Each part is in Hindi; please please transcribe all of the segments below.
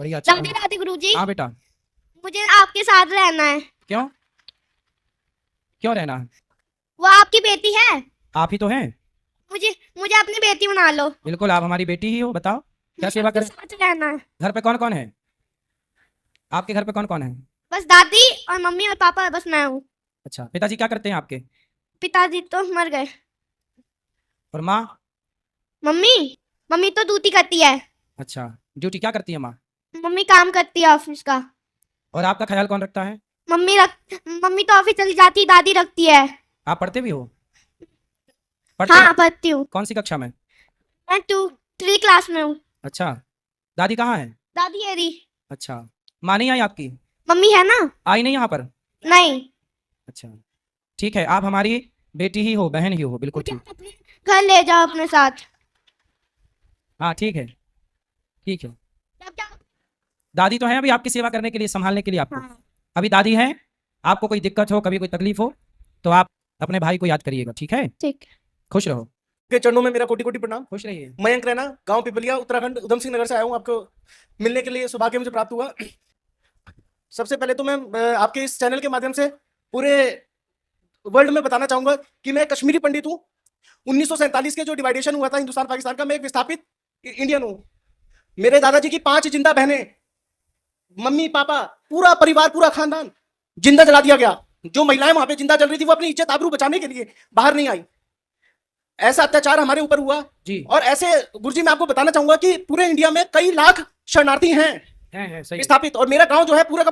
बढ़िया, अच्छा। राधे राधे गुरुजी। हाँ बेटा। मुझे आपके साथ रहना है। क्यों? क्यों रहना है? वो आपकी बेटी है। आप ही तो हैं। मुझे मुझे अपनी बेटी बना लो। बिल्कुल, आप हमारी बेटी ही हो। बताओ क्या मुझे सेवा आपके करें? साथ रहना है। घर पे कौन कौन है? आपके घर पे कौन कौन है? बस दादी और मम्मी और पापा, बस मैं हूँ। अच्छा, पिताजी क्या करते हैं आपके? पिताजी तो मर गए। और माँ? मम्मी मम्मी तो ड्यूटी करती है। अच्छा, ड्यूटी क्या करती है माँ? मम्मी काम करती है ऑफिस का। और आपका ख्याल कौन रखता है? मम्मी तो ऑफिस चली जाती, दादी रखती है। आप पढ़ते भी हो? पढ़ते हाँ हैं? पढ़ती हूँ। कौन सी कक्षा में? मैं 3 क्लास में हूँ। अच्छा, दादी कहाँ है? दादी है री। अच्छा, माँ नहीं आई आपकी? मम्मी है ना। आई नहीं यहाँ पर? नहीं। अच्छा, ठीक है, आप हमारी बेटी ही हो, बहन ही हो, बिल्कुल मुझे ठीक। आप अपने घर ले जाओ अपने साथ। हाँ ठीक है, ठीक है। अब क्या? दादी तो है अभी आपकी सेवा करने के लिए, संभालने के लिए आपको। हाँ अभी दादी है। आपको कोई दिक्कत हो, कभी कोई तकलीफ हो, तो आप अपने भाई को याद करिएगा, ठीक है? ठीक। खुश रहो। के चरणों में मेरा कोटि कोटि प्रणाम। खुश रहिए। मयंक रैना, गांव पिपलिया, उत्तराखंड, उधम सिंह नगर से आया हूं। आपको मिलने के लिए सौभाग्य मुझे प्राप्त हुआ। सबसे पहले तो मैं आपके इस चैनल के माध्यम से पूरे वर्ल्ड में बताना चाहूंगा कि मैं कश्मीरी पंडित हूं। 1947 के जो डिवाइडेशन हुआ था हिंदुस्तान पाकिस्तान का, मैं एक विस्थापित इंडियन हूं। मेरे दादाजी की 5 जिंदा बहनें, मम्मी पापा, पूरा परिवार, पूरा खानदान जिंदा जला दिया गया। जो महिलाएं वहां पे जिंदा जल रही थी वो अपनी इज्जत आबरू बचाने के लिए बाहर नहीं आई। ऐसा अत्याचार हमारे ऊपर हुआ जी। और ऐसे गुरुजी मैं आपको बताना चाहूंगा कि पूरे इंडिया में कई लाख शरणार्थी हैं है सही। विस्थापित, और मेरा गांव जो है पूरा का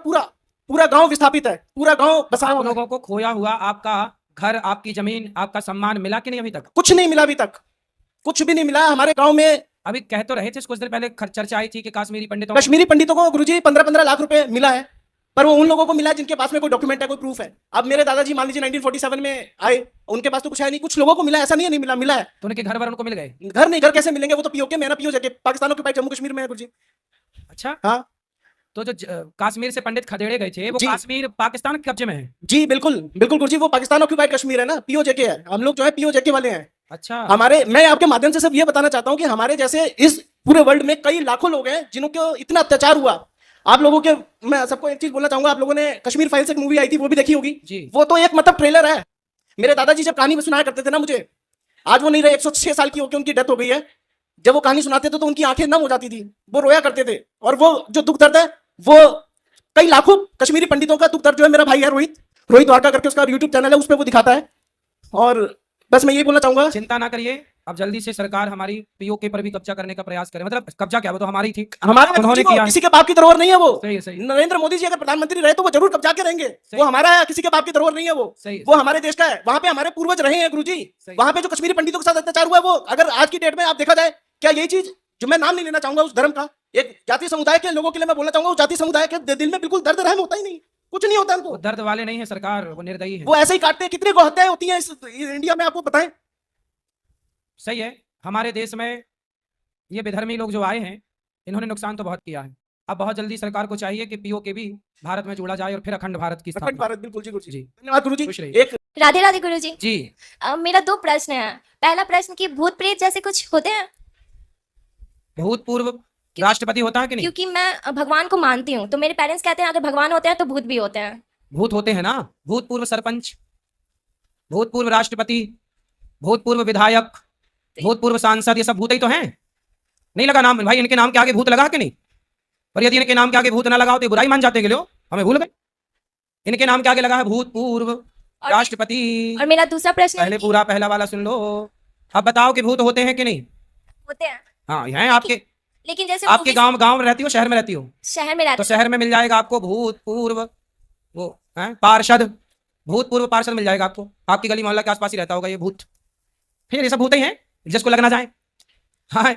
पूरा गांव विस्थापित है। पूरा गांव बसा आप हुआ है। लोगों को खोया हुआ आपका घर, आपकी जमीन, आपका सम्मान मिला कि नहीं अभी तक? कुछ नहीं मिला अभी तक, कुछ भी नहीं मिला हमारे गांव में। अभी कह तो रहे थे कुछ देर पहले, चर्चा आई थी कि कश्मीरी पंडितों कश्मीरी पंडितों को गुरुजी 15-15 लाख रुपए मिला है, पर वो उन लोगों को मिला है जिनके पास में कोई डॉक्यूमेंट है, कोई प्रूफ है। अब मेरे दादाजी मान लीजिए 1947 में आए, उनके पास तो कुछ है नहीं। कुछ लोगों को मिला, ऐसा नहीं है नहीं मिला, मिला है। तो उनके घर वार उनको मिल गए? घर नहीं, घर कैसे मिलेंगे? वो तो पीओके में है ना, पीओके के पाकिस्तान ऑक्युपाइड जम्मू कश्मीर में है गुरुजी। अच्छा, हाँ तो जो कश्मीर से पंडित खदेड़े गए थे वो जी। कश्मीर पाकिस्तान के कब्जे में है? जी बिल्कुल बिल्कुल गुरुजी, वो पाकिस्तान ऑक्युपाइड कश्मीर है ना, पीओजेके है। हम लोग जो है पीओजेके वाले हैं। अच्छा। हमारे, मैं आपके माध्यम से सिर्फ ये बताना चाहता हूं कि हमारे जैसे इस पूरे वर्ल्ड में कई लाखों लोग हैं जिनको इतना अत्याचार हुआ। आप लोगों के, मैं सबको एक चीज बोलना चाहूंगा, आप लोगों ने कश्मीर फाइल्स एक मूवी आई थी, वो भी देखी होगी जी। वो तो एक मतलब ट्रेलर है। मेरे दादाजी जब कहानी में सुनाया करते थे ना मुझे, आज वो नहीं रहे, 106 साल की होकर उनकी डेथ हो गई है। जब वो कहानी सुनाते थे तो उनकी आंखें नम हो जाती थी, वो रोया करते थे। और वो जो दुख दर्द है, वो कई लाखों कश्मीरी पंडितों का दुख दर्द जो है, मेरा भाई है रोहित द्वारका करके उसका यूट्यूब चैनल है, उस पर वो दिखाता है। और बस मैं यही बोलना चाहूंगा, चिंता ना करिए, अब जल्दी से सरकार हमारी पीओके पर भी कब्जा करने का प्रयास करे। मतलब कब्जा क्या, वो तो हमारी थी, हमारे उन्होंने किसी किया। किसी के बाप की धरोहर नहीं है वो। सही है, सही। नरेंद्र मोदी जी अगर प्रधानमंत्री रहे तो वो जरूर कब्जा के रहेंगे। वो हमारा है, किसी के बाप की धरोहर नहीं है वो। सही। वो हमारे देश का है, वहां पे हमारे पूर्वज रहे हैं गुरुजी। वहां पे जो कश्मीरी पंडितों के साथ अत्याचार हुआ है, वो अगर आज की डेट में आप देखा जाए, क्या यही चीज, जो मैं नाम नहीं लेना चाहूंगा उस धर्म का, एक जाति समुदाय के लोगों के लिए मैं बोलना चाहूंगा, उस जाति समुदाय के दिल में बिल्कुल दर्द रहम होता ही नहीं, कुछ नहीं होता उनको। वो दर्द वाले नहीं है सरकार, वो निर्दयी है। वो ऐसे ही काटते हैं। कितनी गौ हत्याएं होती हैं इस इंडिया में, आपको बताएं। सही है, हमारे देश में ये बेधर्मी लोग जो आए हैं, इन्होंने नुकसान तो बहुत किया है। अब बहुत जल्दी सरकार को चाहिए कि पीओके भी भारत में जोड़ा जाए और फिर अखंड भारत की अखंड स्थापना। भारत, बिल्कुल जी गुरुजी। जी। धन्यवाद गुरुजी। खुश रहिए। एक राधे राधे गुरुजी। जी। मेरा 2 प्रश्न है। पहला प्रश्न कि भूत प्रेत जैसे कुछ होते हैं? भूतपूर्व राष्ट्रपति होता है कि नहीं? क्योंकि मैं भगवान को मानती हूँ, तो मेरे पेरेंट्स कहते हैं अगर भगवान होते हैं तो भूत भी होते हैं। भूत होते हैं ना, भूतपूर्व सरपंच, भूतपूर्व राष्ट्रपति, भूतपूर्व विधायक, भूतपूर्व सांसद, ये सब भूत ही तो हैं। नहीं लगा नाम भाई, इनके नाम के आगे भूत लगा कि नहीं? पर यदि इनके नाम के आगे भूत ना लगाओ तो बुराई मान जाते हैं लोग, हमें भूल गए। इनके नाम के आगे लगा है भूतपूर्व राष्ट्रपति। और मेरा दूसरा प्रश्न पहले पूरा पहला वाला सुन लो। अब बताओ कि भूत होते हैं कि नहीं? होते हैं। हाँ, हैं आपके। लेकिन जैसे आपके गांव में रहती हो, शहर में रहती हो? शहर में रहते तो शहर में मिल जाएगा आपको भूतपूर्व वो है पार्षद, भूतपूर्व पार्षद मिल जाएगा आपको। आपकी गली मोहल्ला के आसपास ही रहता होगा ये भूत। फिर ये सब भूत ही हैं जिसको लगना जाए। हाँ,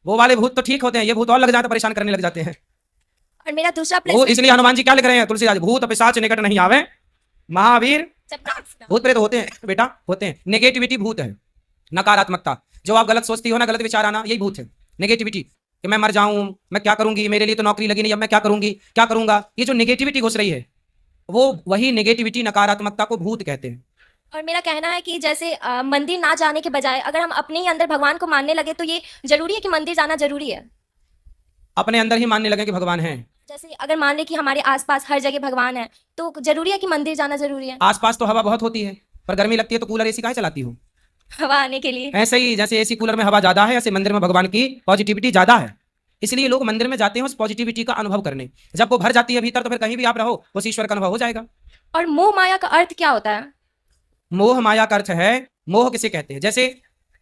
वो वाले भूत तो ठीक होते हैं, ये भूत और लग जाते, परेशान करने लग जाते हैं। और मेरा दूसरा वो प्रश्न, इसलिए हनुमान जी क्या लिख रहे हैं तुलसीदास, भूत पिशाच निकट नहीं आवे महावीर। भूत प्रेत होते हैं बेटा, होते हैं। नेगेटिविटी भूत है, नकारात्मकता। जो आप गलत सोचती हो ना, गलत विचार आना, यही भूत है। नेगेटिविटी कि मैं मर जाऊं, मैं क्या करूंगी, मेरे लिए तो नौकरी लगी नहीं, अब मैं क्या करूंगी, क्या करूंगा, ये जो नेगेटिविटी घुस रही है, वो वही नेगेटिविटी, नकारात्मकता को भूत कहते हैं। और मेरा कहना है कि जैसे मंदिर ना जाने के बजाय अगर हम अपने ही अंदर भगवान को मानने लगे तो ये जरूरी है कि मंदिर जाना जरूरी है? अपने अंदर ही मानने लगे कि भगवान है। जैसे अगर मान ले कि हमारे आसपास हर जगह भगवान है, तो जरूरी है कि मंदिर जाना जरूरी है आसपास तो हवा बहुत होती है, पर गर्मी लगती है तो कूलर एसी काहे चलाती हो? हवा आने के लिए? ऐसे ही जैसे एसी कूलर में हवा ज्यादा है, ऐसे मंदिर में भगवान की पॉजिटिविटी ज्यादा है, इसलिए लोग मंदिर में जाते हैं उस पॉजिटिविटी का अनुभव करने। जब वो भर जाती है भीतर, तो फिर कहीं भी आप रहो उस ईश्वर का अनुभव हो जाएगा। और मोह माया का अर्थ क्या होता है? मोह माया का अर्थ है, मोह किसे कहते हैं? जैसे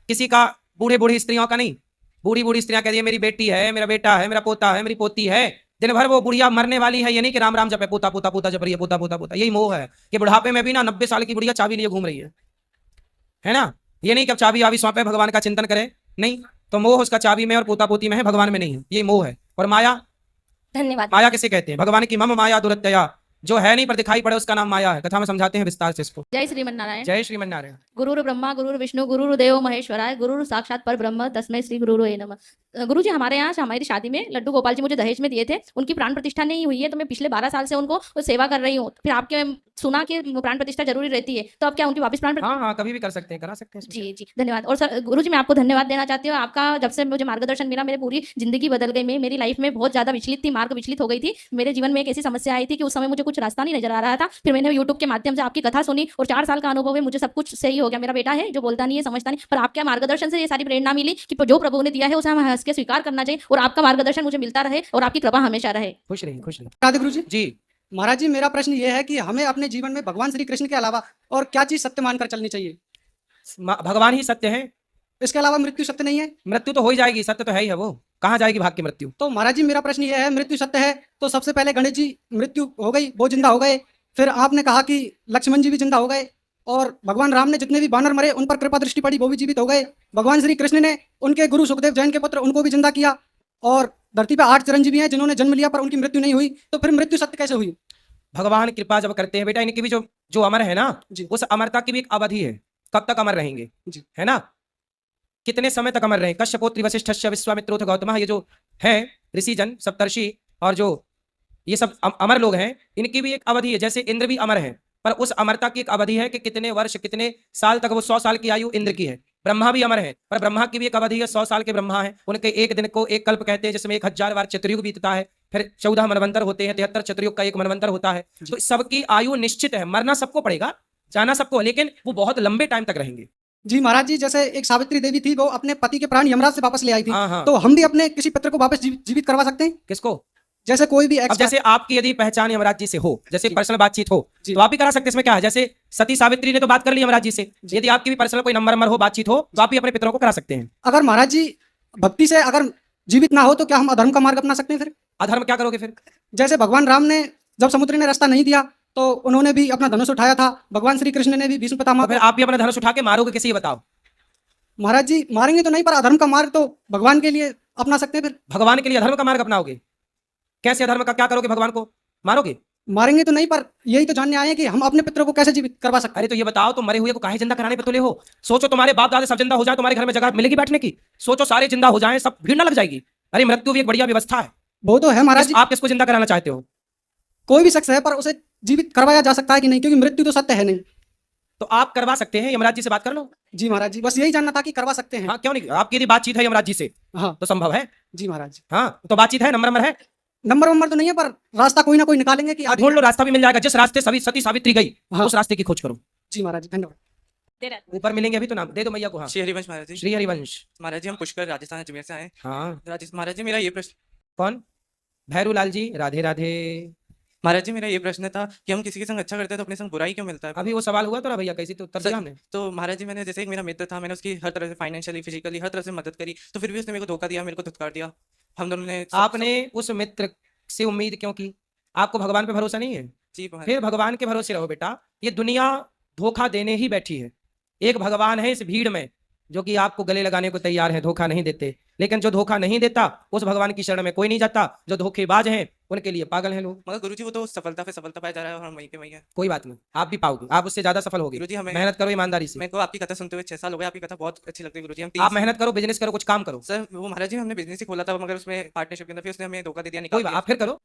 किसी का, बूढ़े बूढ़ी स्त्रियों का नहीं, बूढ़ी बूढ़ी स्त्रियां कहती है मेरी बेटी है, मेरा बेटा है, मेरा पोता है, मेरी पोती है, दिन भर वो बुढ़िया मरने वाली है, ये नहीं कि राम राम जपे, पोता पोता पोता जप रही है, पोता पोता पोता। यही मोह है कि बुढ़ापे में भी ना 90 साल की बुढ़िया चाबी लिए घूम रही है ना? ये नहीं कि अब चाबी वाबी सौंपे, भगवान का चिंतन करे, नहीं। तो मोह उसका चाबी में और पोता पोती में है, भगवान में नहीं है, ये मोह है। और माया, धन्यवाद। माया किसे कहते हैं? भगवान की मम माया दुरत्यया, जो है नहीं पर दिखाई पड़े उसका नाम माया है। कथा में समझाते हैं विस्तार से इसको। जय श्रीमन नारायण। जय श्रीमन नारायण। गुरुर् ब्रह्मा गुरुर् विष्णु गुरुर्देव महेश्वराय गुरुर् साक्षात पर ब्रह्म तस्मै श्री गुरुवे नमः। गुरु जी, हमारे यहाँ हमारी शादी में लड्डू गोपाल जी मुझे दहेज में दिए थे, उनकी प्राण प्रतिष्ठा नहीं हुई है, तो मैं पिछले 12 साल से उनको सेवा कर रही हूँ। फिर आपके सुना कि प्राण प्रतिष्ठा जरूरी रहती है, तो अब क्या उनकी वापस प्राण हाँ हाँ, कभी भी कर सकते हैं, करा सकते हैं। जी जी धन्यवाद। और सर गुरु जी, मैं आपको धन्यवाद देना चाहती हूँ। आपका जब से मुझे मार्गदर्शन मिला, मेरी पूरी जिंदगी बदल गई। मैं मेरी लाइफ में बहुत ज्यादा विचलित थी, मार्ग विचलित हो गई थी। मेरे जीवन में एक ऐसी समस्या आई थी कि उस समय मुझे कुछ रास्ता नहीं नजर आ रहा था। फिर मैंने यूट्यूब के माध्यम से आपकी कथा सुनी और 4 साल का अनुभव है, मुझे सब कुछ सही हो गया। मेरा बेटा है जो बोलता नहीं है, समझता नहीं, पर आपके मार्गदर्शन से ये सारी प्रेरणा मिली कि जो प्रभु ने दिया है उसे हमें हंस के स्वीकार करना चाहिए, और आपका मार्गदर्शन मुझे मिलता रहे और आपकी कृपा हमेशा रहे। खुश रहिए, खुश रहिए। राधे गुरु जी। जी, महाराज जी, मेरा प्रश्न ये है कि हमें अपने जीवन में भगवान श्री कृष्ण के अलावा और क्या चीज सत्य मानकर चलनी चाहिए? भगवान ही सत्य है, इसके अलावा मृत्यु सत्य नहीं है? मृत्यु तो हो ही जाएगी, सत्य तो है ही है, वो कहाँ जाएगी भाग की मृत्यु? तो महाराज जी, मेरा प्रश्न ये है, मृत्यु सत्य है तो सबसे पहले गणेश जी मृत्यु हो गई, वो जिंदा हो गए। फिर आपने कहा कि लक्ष्मण जी भी जिंदा हो गए, और भगवान राम ने जितने भी वानर मरे उन पर कृपा दृष्टि पड़ी, वो भी जीवित हो गए। भगवान श्री कृष्ण ने उनके गुरु सुखदेव जैन के पुत्र, उनको भी जिंदा किया। और धरती पर 8 चिरंजीवी हैं जिन्होंने जन्म लिया पर उनकी मृत्यु नहीं हुई, तो फिर मृत्यु सत्य कैसे हुई? भगवान कृपा जब करते हैं बेटा, इनकी भी जो अमर है ना जी। उस अमरता की भी एक अवधि है, कब तक अमर रहेंगे जी। है ना? कितने समय तक अमर रहे? कश्यपोत्री वशिष्ठस्य विश्वामित्रोथ गौतम, ये जो है ऋषिजन सप्तर्षि और जो ये सब अमर लोग हैं, इनकी भी एक अवधि है। जैसे इंद्र भी अमर है, पर उस अमरता की एक अवधि है कि कितने वर्ष कितने साल तक, वो 100 साल की आयु इंद्र की है। ब्रह्मा भी अमर है, पर ब्रह्मा की भी एक अवधि है, 100 साल के ब्रह्मा है, उनके एक दिन को एक कल्प कहते हैं, जिसमें 1000 बार चतुर्युग बीतता है। फिर 14 मनवंतर होते हैं, 73 चतुर्युग का एक मनवंतर होता है। तो सबकी आयु निश्चित है, मरना सबको पड़ेगा, जाना सबको, लेकिन वो बहुत लंबे टाइम तक रहेंगे। जी महाराज जी, जैसे एक सावित्री देवी थी, वो अपने पति के प्राण यमराज से वापस ले आई थी, हाँ, हाँ। तो हम भी अपने किसी पुत्र को वापस जीवित करवा सकते हैं? किसको? जैसे कोई भी अब जैसे आपकी यदि पहचान यमराज जी से हो, जैसे पर्सनल बातचीत हो, जी। तो आप भी करा सकते हैं। इसमें क्या है? जैसे सती सावित्री ने तो बात कर ली यमराज जी से, यदि आपकी भी पर्सनल कोई नंबर हो, बातचीत हो, तो आप भी अपने पितरों को करा सकते हैं। अगर महाराज जी भक्ति से अगर जीवित ना हो तो क्या हम अधर्म का मार्ग अपना सकते हैं? फिर अधर्म क्या करोगे फिर? जैसे भगवान राम ने जब समुद्र ने रास्ता नहीं दिया तो उन्होंने भी अपना धनुष उठाया था, भगवान श्री कृष्ण ने भी भीष्म तो पितामह फिर को। आप भी अपना धनुष उठा के मारोगे किसी? बताओ। महाराज जी, मारेंगे तो नहीं, पर अधर्म का मार्ग तो भगवान के लिए अपना सकते हैं। फिर भगवान के लिए अधर्म का मार्ग अपनाओगे? कैसे अधर्म का? क्या करोगे? भगवान को मारोगे? मारेंगे तो नहीं, पर यही तो जानने आए हैं कि हम अपने पितरों को कैसे जीवित करवा सकते हैं। अरे तो ये बताओ, तुम मरे हुए को काहे जिंदा कराने पे तुले हो? सोचो तुम्हारे बाप दादा सब जिंदा हो जाए, तुम्हारे घर में जगह मिलेगी बैठने की? सोचो सारे जिंदा हो जाएं, सब भीड़ ना लग जाएगी? अरे मृत्यु भी एक बढ़िया व्यवस्था है। वो तो है महाराज जी, आप किसको जिंदा कराना चाहते हो? कोई भी शख्स है, पर उसे जीवित करवाया जा सकता है कि नहीं, क्योंकि मृत्यु तो सत्य है नहीं। तो आप करवा सकते हैं, यमराज जी से बात कर लो। जी महाराज जी, बस यही जानना था कि करवा सकते हैं। हाँ, क्यों नहीं? आपकी यदि बातचीत है यमराज जी से हाँ तो संभव है। जी महाराज जी, हाँ, तो बातचीत है, नंबर है, नंबर तो नहीं है, पर रास्ता कोई ना कोई निकालेंगे कि ढूंढ लो, रास्ता भी मिल जाएगा। जिस रास्ते सती सावित्री गई, हाँ। उस रास्ते की खोज करो। जी महाराज जी, धन्यवाद। ऊपर मिलेंगे अभी तो नाम दे दो मैया को। हाँ, श्री हरिवंश महाराज जी। श्री हरिवंश। महाराज जी, हम पुष्कर राजस्थान अजमेर से आए। हाँ, महाराज जी, मेरा ये प्रश्न कौन? भैरूलाल जी, राधे राधे। महाराज जी, मेरा ये प्रश्न था कि हम किसी के संग अच्छा करते हैं तो अपने संग बुराई क्यों मिलता है? अभी वो सवाल हुआ तो ना भैया, कैसी तो उत्तर दिया हमने। तो महाराज जी, मैंने जैसे एक मेरा मित्र था, मैंने उसकी हर तरह से फाइनेंशियली फिजिकली हर तरह से मदद करी, तो फिर भी उसने मेरे को धोखा दिया, मेरे को धुतकार दिया। हम दोनों ने आपने उस मित्र से उम्मीद क्यों की? आपको भगवान पे भरोसा नहीं है? जी महाराज। फिर भगवान के भरोसे रहो बेटा। ये दुनिया धोखा देने ही बैठी है। एक भगवान है इस भीड़ में जो कि आपको गले लगाने को तैयार है, धोखा नहीं देते। लेकिन जो धोखा नहीं देता उस भगवान की शरण में कोई नहीं जाता। जो धोखेबाज हैं उनके लिए पागल हैं लोग। मगर गुरुजी, वो तो सफलता पे सफलता पाया जा रहा है और हम वहीं के वहीं हैं। कोई बात नहीं, आप भी पाओगे, आप उससे ज्यादा सफल होगे। गुरुजी, हमें मेहनत करो ईमानदारी से। मेरे को आपकी कथा सुनते हुए 6 साल हो गए। आपकी कथा बहुत अच्छी लगती है गुरुजी। हम आप मेहनत करो, बिजनेस करो, कुछ काम करो। सर, वो महाराज जी, हमने बिजनेस ही खोला था, मगर उसमें पार्टनरशिप के अंदर फिर उसने हमें धोखा दे दिया, कोई निकाल बात, दिया। आप फिर करो।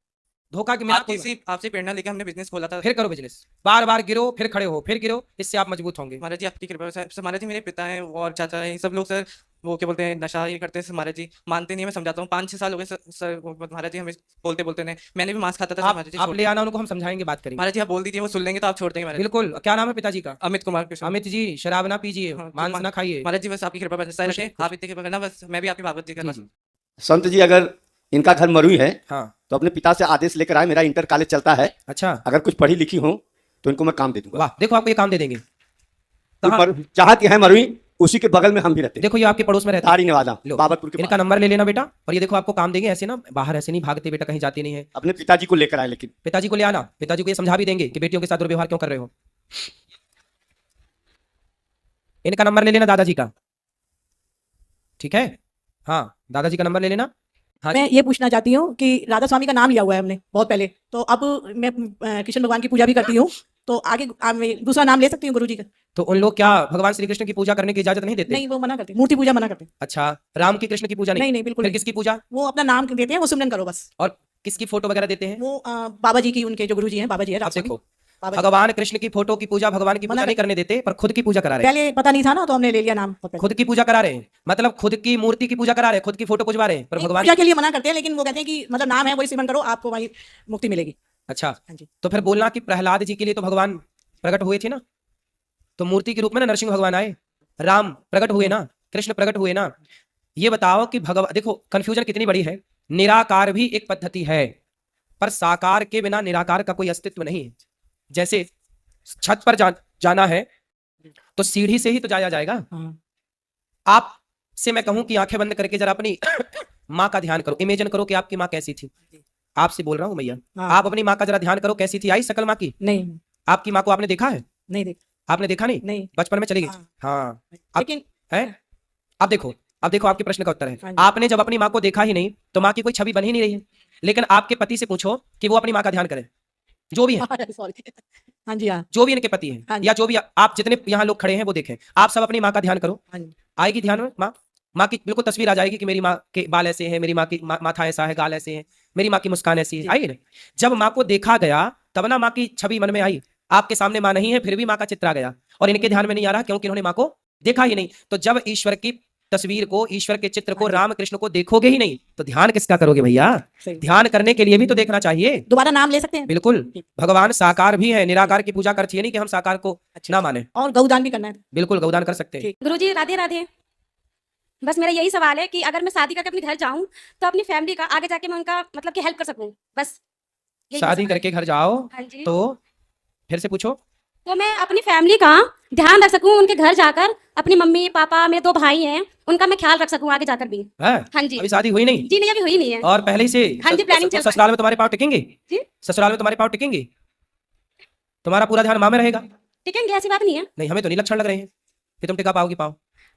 धोखा के बिना आपकी आपसे प्रेरणा लेके हमने बिजनेस खोला था। फिर करो बिजनेस, बार बार गिरो फिर खड़े हो, फिर गिरो, इससे आप मजबूत होंगे। महाराज जी आपकी कृपा से महाराज जी मेरे पिता हैं और चाचा हैं, सब लोग सर वो क्या बोलते हैं नशा ये करते हैं महाराज जी, मानते नहीं है, मैं समझाता हूँ। 5-6 साल हो गए सर महाराज जी हमें बोलते बोलते नहीं, मैंने भी मांस खाता था सर, महाराज जी आप ले आना उनको, हम समझाएंगे, बात करेंगे। महाराज जी आप बोल दीजिए, वो सुन लेंगे तो आप छोड़ देंगे महाराज जी। बिल्कुल। क्या नाम है पिताजी का? अमित कुमार कृष्ण। अमित जी, शराब ना पीजिए, हाँ, मांस ना खाइए। महाराज जी बस आपकी कृपा बस खुश रखे, है, आप इतनी कृपा करना, बस मैं भी आपकी भागवत जी करना। जी, जी। संत जी अगर इनका घर मरुई है हाँ, तो अपने पिता से आदेश लेकर आए, मेरा इंटर कॉलेज चलता है, अच्छा, अगर कुछ पढ़ी लिखी हो तो इनको मैं काम दे दूंगा। वाह, देखो आपको ये काम दे देंगे। कहाँ? जहाँ की है मरुई उसी के बगल में हम भी रहते हैं, देखो ये आपके पड़ोस में रहता है। धारी नेवादा, लो, बाबतपुर के इनका पास। नंबर ले लेना बेटा, और ये देखो आपको काम देंगे, ऐसे ना बाहर ऐसे नहीं भागते बेटा, कहीं जाती नहीं है। अपने पिताजी को लेकर आए, लेकिन पिताजी को ले आना, पिताजी को ये समझा भी देंगे कि बेटियों के साथ दुर्व्यवहार क्यों कर रहे हो। इनका नंबर ले लेना दादाजी का, ठीक है? हाँ, दादाजी का नंबर ले लेना। हाँ मैं ये पूछना चाहती हूँ कि राधा स्वामी का नाम लिया हुआ है हमने बहुत पहले, तो अब मैं कृष्ण भगवान की पूजा भी करती हूँ, तो आगे मैं दूसरा नाम ले सकती हूँ गुरुजी का? तो उन लोग क्या भगवान श्री कृष्ण की पूजा करने की इजाजत नहीं देते? नहीं, वो मना करते हैं, मूर्ति पूजा मना करते हैं। अच्छा, राम की कृष्ण की पूजा नहीं? नहीं नहीं बिल्कुल फिर नहीं। किसकी पूजा? वो अपना नाम देते हैं, वो सिमरन करो बस। और किसकी फोटो वगैरह देते हैं? वो बाबा जी की, उनके जो गुरुजी हैं बाबा जी है आप राधा स्वामी, देखो, बाबा जी। भगवान कृष्ण की फोटो की पूजा भगवान की पूजा मना नहीं करने देते, पर खुद की पूजा करा रहे हैं। पहले पता नहीं था ना, तो हमने ले लिया नाम बहुत पहले। खुद की पूजा करा रहे हैं, मतलब खुद की मूर्ति की पूजा करा रहे हैं, खुद की फोटो पुजवा रहे हैं, पर नहीं, भगवान। पूजा के लिए मना करते हैं, लेकिन वो कहते हैं कि मतलब नाम है वही सिमरन करो, आपको वही मुक्ति मिलेगी। अच्छा, हाँ जी। तो फिर बोलना कि प्रहलाद जी के लिए तो भगवान प्रकट हुए थे ना, तो मूर्ति के रूप में ना नरसिंह भगवान आए, राम प्रकट हुए ना, कृष्ण प्रकट हुए ना। ये बताओ कि भगवान, देखो कंफ्यूजन कितनी बड़ी है। निराकार भी एक पद्धति है, पर साकार के बिना निराकार का कोई अस्तित्व नहीं है। जैसे छत पर जाना है तो सीढ़ी से ही तो जाया जाएगा। हाँ। आप से मैं कहूं कि आंखें बंद करके जरा अपनी माँ का ध्यान करो, इमेजिन करो कि आपकी माँ कैसी थी। आपसे बोल रहा हूं मैया, हाँ। आप अपनी माँ का जरा ध्यान करो, कैसी थी? आई शकल माँ की? नहीं आपकी माँ को आपने देखा है? नहीं देख आपने देखा नहीं? नहीं, बचपन में चली गई? हाँ। हाँ, अब लेकिन है। अब देखो आपके प्रश्न का उत्तर हाँ है। जी। आपने जब अपनी माँ को देखा ही नहीं तो माँ की कोई छवि बन ही नहीं रही है। लेकिन आपके पति से पूछो कि वो अपनी माँ का ध्यान करें, जो भी है, सॉरी। हाँ जी, हाँ जो भी इनके पति हाँ हैं, जी। या जो भी आप जितने यहाँ लोग खड़े हैं वो देखें, आप सब अपनी माँ का ध्यान करो। हाँ जी। आएगी ध्यान में माँ की बिल्कुल तस्वीर आ जाएगी कि मेरी माँ के बाल ऐसे हैं, मेरी माँ की माथा ऐसा है, गाल ऐसे हैं, मेरी माँ की मुस्कान ऐसी है। आइए ना, जब माँ को देखा गया तब ना माँ की छवि मन में आई। आपके सामने माँ नहीं है फिर भी माँ का चित्र आ गया, और इनके ध्यान में नहीं आ रहा क्योंकि इन्होंने माँ को देखा ही नहीं। तो जब ईश्वर की तस्वीर को, ईश्वर के चित्र को, राम कृष्ण को देखोगे ही नहीं तो ध्यान किसका करोगे भैया? सही। ध्यान करने के लिए भी तो देखना चाहिए। दोबारा नाम ले सकते हैं? बिल्कुल, भगवान साकार भी है, निराकार की पूजा करती है, नहीं कि हम साकार को अच्छा। ना माने। और गौदान भी करना है? बिल्कुल गौदान कर सकते हैं। ठीक। गुरुजी राधे राधे। बस मेरा यही सवाल है कि अगर मैं शादी करके अपने घर जाऊं तो अपनी फैमिली का आगे जाके मैं उनका मतलब कि हेल्प कर सकूं, बस यही शादी सवाल है। करके घर जाओ हाँ जी, तो फिर से पूछो। तो मैं अपनी फैमिली का ध्यान रख सकूं, उनके घर जाकर अपनी मम्मी पापा, मेरे 2 भाई हैं, उनका मैं ख्याल रख सकूं आगे जाकर भी। है? हाँ जी। अभी शादी हुई नहीं जी नहीं, अभी हुई नहीं है। और पहले ही से हाँ जी, planning चल रहा है। ससुराल में तुम्हारे पाँव टिकेंगे? जी? ससुराल में तुम्हारे पाँव टिकेंगे? तुम्हारा पूरा ध्यान माँ में रहेगा? टिकेंगे, ऐसी बात नहीं है। नहीं, हमें तो नहीं लक्षण लग रहे हैं कि तुम टिका पाओगी पाँव।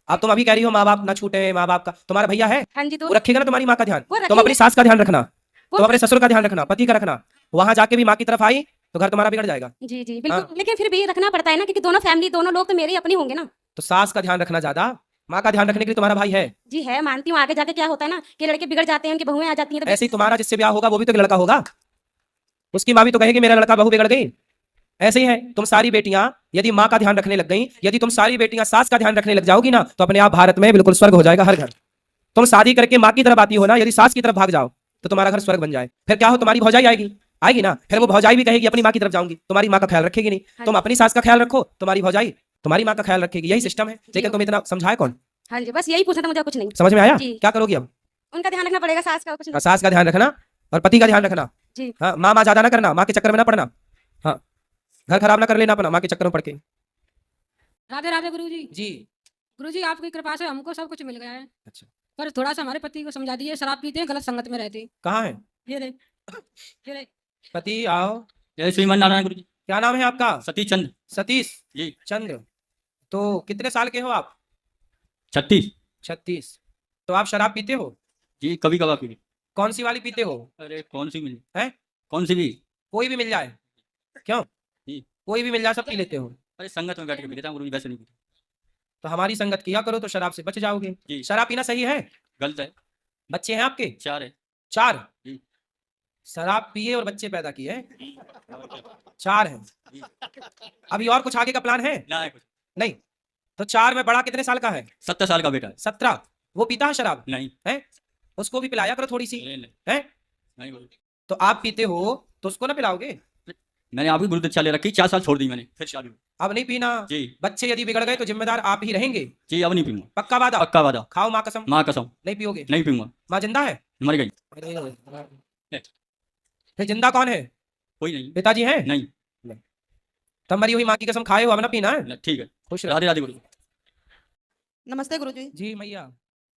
अब तुम अभी कह रही हो माँ बाप ना छूटे, माँ बाप का, तुम्हारा भैया है हाँ जी, तो वो रखेगा ना तुम्हारी माँ का ध्यान। वो तुम रखेंगे। अपनी सास का ध्यान रखना, वो- तुम अपने ससुर का ध्यान रखना, पति का रखना। वहां जाके भी माँ की तरफ आई तो घर तुम्हारा बिगड़ जाएगा। जी जी बिल्कुल, लेकिन फिर भी रखना पड़ता है ना, क्योंकि दोनों फैमिली, दोनों लोग तो मेरे ही अपनी होंगे ना। तो सास का ध्यान रखना ज्यादा, माँ का ध्यान रखने के लिए तुम्हारा भाई है। जी है, मानती हूँ। आगे जाके क्या होता है ना कि लड़के बिगड़ जाते हैं, उनकी बहुएं आ जाती हैं, तो ऐसे ही तुम्हारा जिससे ब्याह होगा वो भी तो एक लड़का होगा, उसकी माँ भी तो कहेगी मेरा लड़का बहू बिगड़ गई। ऐसे ही है, तुम सारी बेटियां यदि माँ का ध्यान रखने लग गई, यदि तुम सारी बेटियां सास का ध्यान रखने लग जाओगी ना, तो अपने आप भारत में बिल्कुल स्वर्ग हो जाएगा हर घर। तुम शादी करके माँ की तरफ आती हो ना, यदि सास की तरफ भाग जाओ तो तुम्हारा घर स्वर्ग बन जाए। फिर क्या हो, तुम्हारी भौजाई आएगी ना, फिर वो भौजाई भी कहेगी अपनी माँ की तरफ जाऊंगी, तुम्हारी माँ का ख्याल रखेगी नहीं। तुम अपनी सास का ख्याल रखो, तुम्हारी भौजाई तुम्हारी माँ का ख्याल रखेगी। यही सिस्टम है, लेकिन तुम इतना समझाए कौन? हाँ जी, बस यही पूछना था मुझे, कुछ नहीं। समझ में आया? जी। क्या करोगी अब? उनका ध्यान रखना पड़ेगा, सास का कुछ नहीं। सास का ध्यान रखना और पति का ध्यान रखना। जी। हाँ, माँ ज्यादा ना करना, माँ के चक्कर में ना पड़ना। हाँ, घर खराब ना कर लेना अपना माँ के चक्कर में पड़ के। राधे राधे गुरुजी। जी। गुरुजी आपकी कृपा से हमको सब कुछ मिल गया है। अच्छा। पर थोड़ा सा हमारे पति को समझा दीजिए, शराब पीते हैं, गलत संगत में रहते हैं। कहाँ है ये रे, ये रे। पति? आओ। जय श्रीमान नारायण गुरु जी। क्या नाम है आपका? सतीश चंद्र सतीश जी। चंद्र। तो कितने साल के हो आप? 36 36। तो आप शराब पीते हो? जी, कभी कभार पी ली। कौन सी वाली पीते हो? अरे कौन सी मिली हैं? कौन सी भी? कोई भी मिल जाए? क्यों? जी। कोई भी मिल जाए सब पी लेते हो? अरे संगत में बैठ के पी लेता हूँ गुरु जी, वैसे नहीं पीता। तो हमारी संगत किया करो तो शराब से बच जाओगे। जी। शराब पीना सही है? गलत है। बच्चे हैं आपके? 4 है। 4? जी। शराब पिए और बच्चे पैदा किए हैं, 4 है। अभी और कुछ आगे का प्लान है? ना है कुछ। नहीं। तो 4 में बड़ा कितने साल का है? 17 साल का बेटा है। 17। वो पीता है शराब? नहीं है, उसको भी पिलाया करो थोड़ी सी, है? नहीं बोल। तो आप पीते हो तो उसको ना पिलाओगे? मैंने आपकी गुरु दीक्षा ले रखी, 4 साल छोड़ दी मैंने, फिर चालू। अब नहीं पीना। जी बच्चे यदि बिगड़ गए तो जिम्मेदार आप ही रहेंगे। जी, अब नहीं पीऊंगा। पक्का वादा? पक्का वादा। खाओ माँ कसम। माँ कसम नहीं पियोगे? नहीं पीऊंगा। माँ जिंदा है? मर गई। फिर जिंदा कौन है? कोई नहीं। पिताजी है? नहीं। तब मरी हुई माँ की कसम खाए हो, अब ना पीना है। ठीक है, खुश रहो। राधे राधे गुरु। नमस्ते गुरुजी। जी मैया।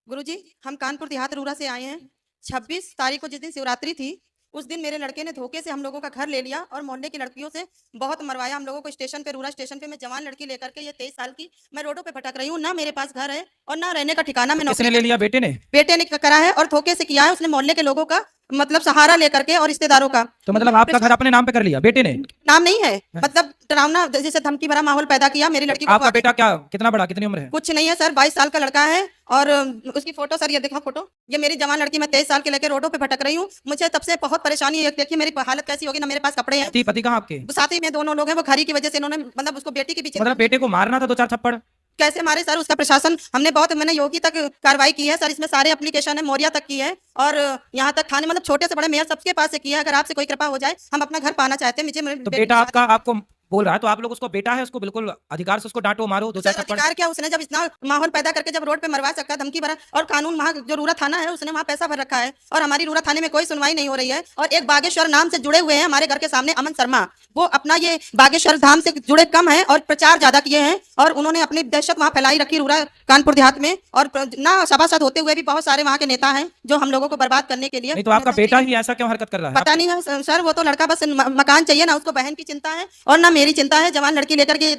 गुरुजी, हम कानपुर देहात रूरा से आए हैं। 26 तारीख को जिस दिन शिवरात्रि थी, उस दिन मेरे लड़के ने धोखे से हम लोगों का घर ले लिया और मोहल्ले की लड़कियों से बहुत मरवाया हम लोगों को। स्टेशन पे, रूरा स्टेशन पे मैं जवान लड़की लेकर के, ये 23 साल की, मैं रोडों पे भटक रही हूँ। ना मेरे पास घर है और ना रहने का ठिकाना। मैं किसने ले लिया? बेटे ने? बेटे ने करा है और धोखे से किया है उसने, मोहल्ले के लोगों का मतलब सहारा लेकर के और रिश्तेदारों का। तो मतलब आपका घर अपने नाम पे कर लिया बेटे ने? नाम नहीं है, मतलब डरावना जैसे धमकी भरा माहौल पैदा किया मेरी लड़की को। आपका बेटा क्या कितना बड़ा, कितनी उम्र है? कुछ नहीं है सर, 22 साल का लड़का है। और उसकी फोटो सर, ये देखो फोटो, ये मेरी जवान लड़की, मैं 23 साल के लेकर रोडों पे भटक रही हूँ। मुझे तब से बहुत परेशानी है। देखिए मेरी हालत कैसी होगी, ना मेरे पास कपड़े हैं। पति कहाँ आपके? साथ ही में दोनों लोग हैं, वो घरी की वजह से इन्होंने मतलब उसको बेटी के पीछे। मतलब बेटे को मारना था 2-4 थप्पड़? कैसे मारे सर, उसका प्रशासन हमने बहुत, मैंने योगी तक कार्रवाई की है सर, इसमें सारे एप्लीकेशन है, मौर्या तक की है और यहाँ तक थाने, मतलब छोटे से बड़े मेयर सबके पास से किया है। अगर आपसे कोई कृपा हो जाए, हम अपना घर पाना चाहते हैं। मुझे तो बेटा आपका आपको बोल रहा है, तो आप लोग उसको बेटा है, उसको बिल्कुल अधिकार से उसको डांटो, मारो, 2-4 थप्पड़। अधिकार क्या, उसने जब इतना माहौल पैदा करके जब रोड पे मरवा सकता, धमकी भरा, और कानून वहाँ जो रूरा थाना है उसने वहाँ पैसा भर रखा है और हमारी रूरा थाने में कोई सुनवाई नहीं हो रही है। और एक बागेश्वर नाम से जुड़े हुए हैं हमारे घर के सामने, अमन शर्मा, वो अपना ये बागेश्वर धाम से जुड़े कम है और प्रचार ज्यादा किए हैं और उन्होंने अपनी दहशत वहाँ फैलाई रखी रूरा कानपुर देहात में। और ना सभासद होते हुए भी बहुत सारे वहाँ के नेता हैं जो हम लोगों को बर्बाद करने के लिए। नहीं तो आपका बेटा ही ऐसा क्यों हरकत कर रहा है? पता नहीं है सर, वो तो लड़का बस मकान चाहिए, ना उसको बहन की चिंता है और ना मेरी चिंता है। जवान लड़की लेकर के,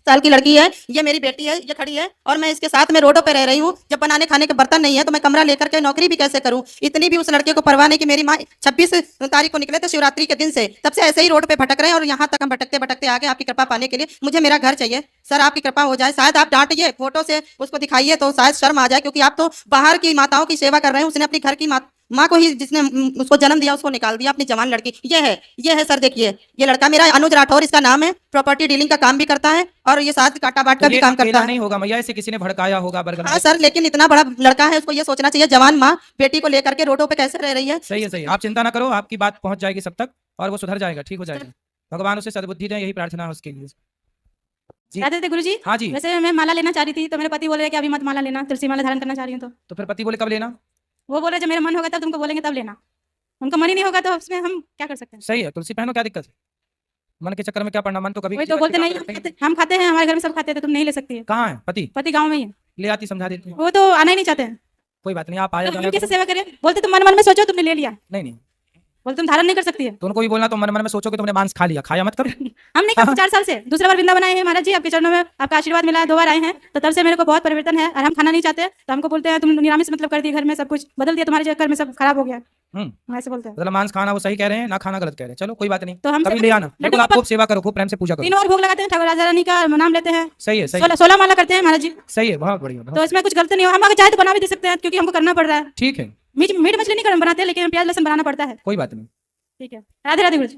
साल की लड़की है, ये मेरी बेटी है, ये खड़ी है और मैं इसके साथ में रोडों पे रह रही हूँ। जब बनाने खाने के बर्तन नहीं है तो मैं कमरा लेकर के नौकरी भी कैसे करूँ? इतनी भी उस लड़के को परवाह नहीं कि मेरी माँ 26 तारीख को निकले थे शिवरात्रि के दिन से, तब से ऐसे ही रोड पे भटक रहे हैं और यहाँ तक हम भटकते भटकते आगे आपकी कृपा पाने के लिए मुझे मेरा घर चाहिए सर, आपकी कृपा हो जाए। शायद आप डांटिए, फोटो से उसको दिखाइए तो शायद शर्म आ जाए, क्योंकि आप तो बाहर की माताओं की सेवा कर रहे हैं, उसने अपनी घर की माँ को ही, जिसने उसको जन्म दिया, उसको निकाल दिया, अपनी जवान लड़की। ये है सर, देखिए ये लड़का मेरा अनुज राठौर इसका नाम है, प्रॉपर्टी डीलिंग का काम भी करता है और ये साथ काटा बाट का भी काम करता है। नहीं होगा मैया, इसे किसी ने भड़काया होगा बरगद। हाँ सर, लेकिन इतना बड़ा लड़का है, उसको ये सोचना चाहिए, जवान माँ बेटी को लेकर के रोडों पे कैसे रह रही है। सही है, सही है, आप चिंता ना करो, आपकी बात पहुंच जाएगी सब तक और वो सुधर जाएगा, ठीक हो जाएगा। भगवान उसे सद्बुद्धि दें, यही प्रार्थना है उसके लिए। जी। राधे गुरु जी। हाँ जी। वैसे मैं माला लेना चाह रही थी तो मेरे पति बोले कि अभी मत माला लेना, तुलसी माला धारण करना चाह रही हूँ। तो फिर पति बोले कब लेना? वो बोले जब मेरा मन होगा तब तुमको बोलेंगे तब लेना। उनका मन ही नहीं होगा तो उसमें हम क्या कर सकते हैं? सही है, तुलसी पहनो, क्या दिक्कत है? मन के चक्कर में क्या पड़ना, मन तो कभी वही तो बोलते नहीं, हम खाते हैं, हमारे घर में सब खाते थे, तुम नहीं ले सकती है। कहाँ है पति? पति गाँव में ही है। ले आती, समझा देती हूँ। वो तो आना ही नहीं चाहते हैं। कोई बात नहीं, आप आया तो हम कैसे सेवा करें? बोलते तुम मन मन में सोचो, तुमने ले लिया। नहीं, बोलते तुम धारण नहीं कर सकती है। तो उनको भी बोलना, तुम मन मन में सोचो कि तुमने मांस खा लिया, खाया मत करो। हम नहीं खाते 4 साल से, दूसरा बार वृंदावन आए हैं महाराज जी, आपके चरणों में आपका आशीर्वाद मिला है, 2 बार आए हैं, तो तब से मेरे को बहुत परिवर्तन है और हम खाना नहीं चाहते। तो हमको बोलते हैं तुम निरामिष मतलब कर दी, घर में सब कुछ बदल दिया, तुम्हारे चक्कर में सब खराब हो गया, ऐसे बोलते हैं। मतलब मांस खाना वो सही कह रहे हैं, ना खाना गलत कह रहे हैं। चलो कोई बात नहीं, तो हम कभी ले आना, बिल्कुल आप खूब सेवा करो, खूब प्रेम से पूजा करो। 3 और भोग लगाते हैं, ठाकुर राजा रानी का नाम लेते हैं। सही है, सही है, 16 माला करते हैं महाराज जी। सही है, बहुत बढ़िया। तो इसमें कुछ गलत नहीं हो, हम अगर चाहे तो बना भी दे सकते हैं, क्योंकि हमको करना पड़ रहा है। ठीक है, मीट मछली नहीं बनाते, लेकिन प्याज लहसुन बनाना पड़ता है। कोई बात नहीं। ठीक है, राधे राधे गुरु जी।